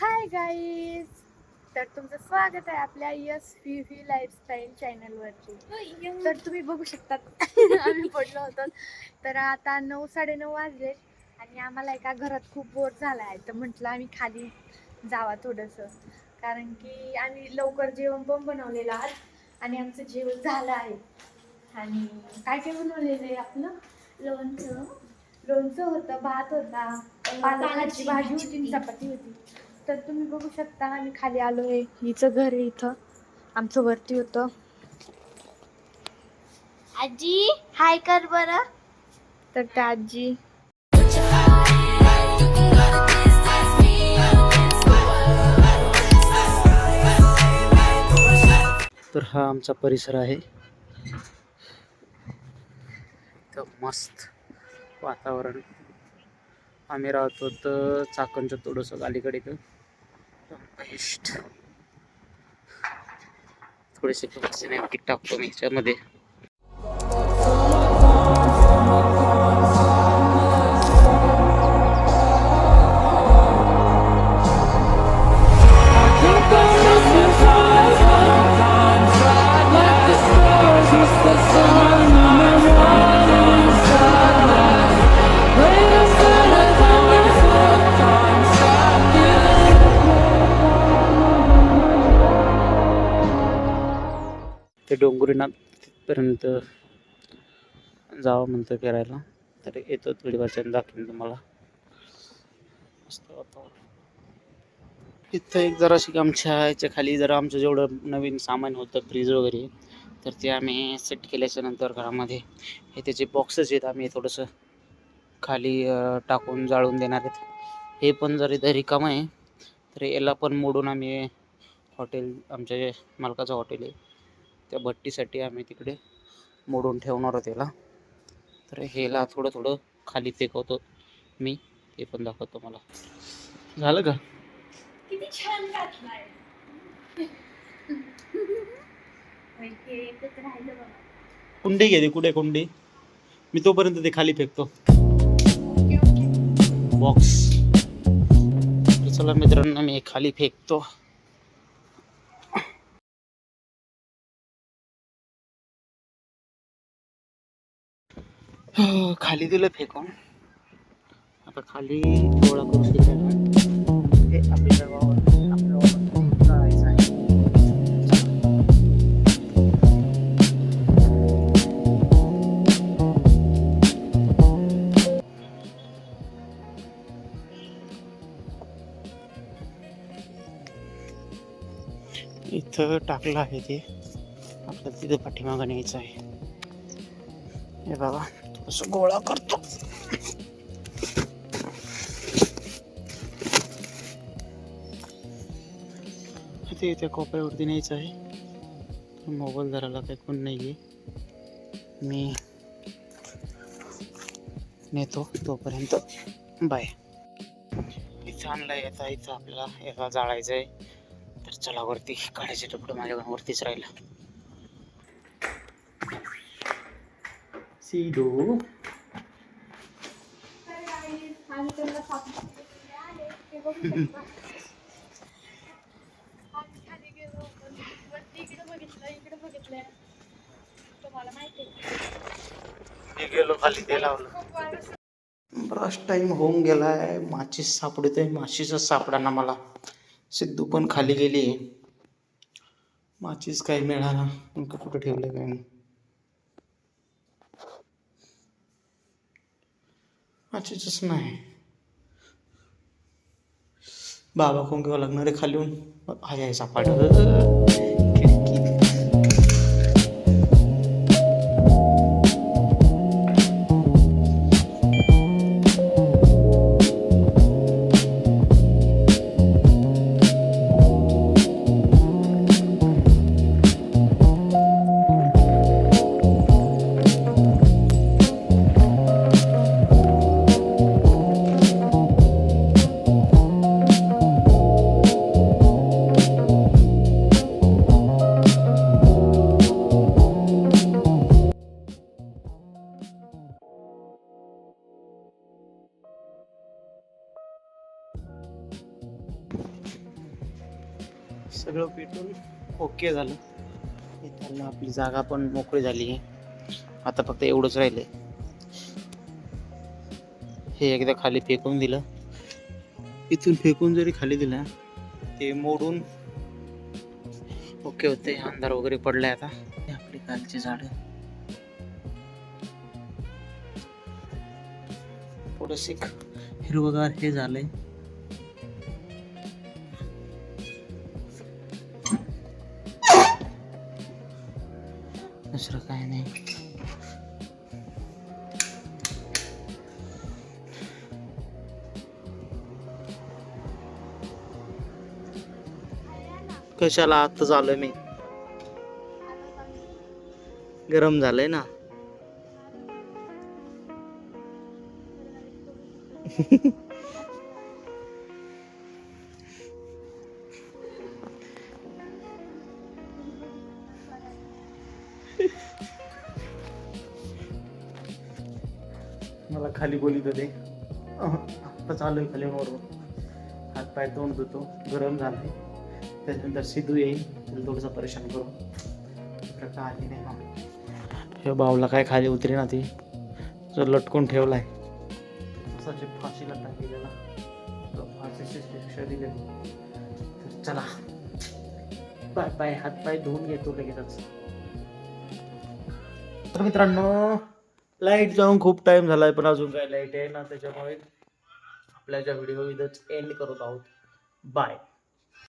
Hi guys. तर तुमचं स्वागत आहे आपल्या व्ही लाईफस्टाईल चॅनलवरती. तर तुम्ही बघू शकतात आम्ही पडलो होतो. तर आता 9:30 वाजले आणि आम्हाला एका घरात खूप बोर झाला आहे, तर म्हटलं आम्ही खाली जावा थोडंसं, कारण की आम्ही लवकर जेवण पण बनवलेलं आज आणि आमचं जेवण झालं आहे. आणि काय काय बनवलेलं आहे आपलं? लोणचं लोणचं होतं, भात होता, पालकाची भाजी होती आणि चपाती होती. तर तुम्ही बघू शकता आम्ही खाली आलोय. हिचं घर आहे इथं, आमचं वरती होतं. आजी हाय कर बरं. तर त्या आजी तर हा आमचा परिसर आहे. तर मस्त वातावरण. आम्ही राहतो तर चाकणचं थोडंसं अलीकडे बेस्ट. थोडेसे सिनेमॅटिक टाकतो मी ह्याच्यामध्ये. ते डोंगरीनाथ तिथपर्यंत जावं म्हणतं फिरायला. तर येतो थोडी वर्षांनी दाखवेन तुम्हाला. मस्त वातावरण. इथं एक जराशी आमच्या ह्याच्या खाली जरा आमचं जेवढं नवीन सामान होतं, फ्रीज वगैरे, तर ते आम्ही सेट केल्याच्या नंतर घरामध्ये हे त्याचे बॉक्सेस आहेत, आम्ही थोडंसं खाली टाकून जाळून देणार आहेत. हे पण जर इथं रिकामं आहे तर याला पण मोडून आम्ही हॉटेल, आमच्या जे मालकाचं हॉटेल आहे त्या भट्टीसाठी आम्ही तिकडे मोडून ठेवणार आहोत याला. तर हेला थोडं थोडं खाली फेकवतो मी, ते पण दाखवतो मला. झालं का? किती छान घातलाय. कुंडी घे, कुठे कुंडी? मी तोपर्यंत ते खाली फेकतो बॉक्स. चला मित्रांनो, मी खाली फेकतो. खाली दिलं फेकून. आता खाली गोळा करून दिला. हे आपल्या गावावर जायचं आहे. इथं टाकलं आहे ते, आपल्याला तिथे पाठीमागं न्यायचं आहे. हे बघा असं गोळा करतो. ते त्या कोपऱ्यावरती न्यायचं आहे. मोबाईल धरायला काही कोण नाही आहे, मी नेतो तोपर्यंत. बाय. इथं आणलं येता इथं आपल्याला याला जाळायचं आहे. तर चला वरती. काढायचे टपडं माझ्याकडून वरतीच राहिलं. सीडो तुम्हाला माहिती गेलो खाली, ते लावलं. बराच टाइम होऊन गेलाय. माचीस सापडतोय, माचीसच सापडाना मला. सिद्धू पण खाली गेली, माचीस काही मिळाला. कुठं ठेवलं काय नाही. माचीसच नाही. बाबा कोण घ्यावं लागणार आहे खाली येऊन. आहे सापडलं. सगळं पेटून ओके झालं. इथं आपली जागा पण मोकळी झाली आहे. आता फक्त एवढंच राहिलंय, हे एकदा खाली फेकून दिलं. इथून फेकून जरी खाली दिलं ते मोडून ओके होते. अंधार वगैरे पडलाय आता. हे आपली कालची झाड थोडंसे हिरवगार हे झालंय. दुसरं काय नाही. कशाला आता झालोय मी, गरम झालंय ना. मला खाली बोलित होते, आता चालू आहे खाली वरून. हात पाय तोंड धुतो, गरम झाले. त्याच्यानंतर सिद्धू येईल, त्याला थोडंसं परेशान करू. काय आली नाही ना, हे बावला काय खाली उतरी ना ती, जर लटकून ठेवलाय. असाची फाशीला टाकलेला, फाशीची शिक्षा दिलेली. तर चला बाय बाय. हात पाय धुवून घेतो लगेचच. तर मित्रांनो, लाईट जाऊन खूप टाइम झालाय, पण अजून काय लाईट आहे ना, त्याच्यामुळे आपल्या ज्या व्हिडिओ इथंच एंड करत आहोत. बाय.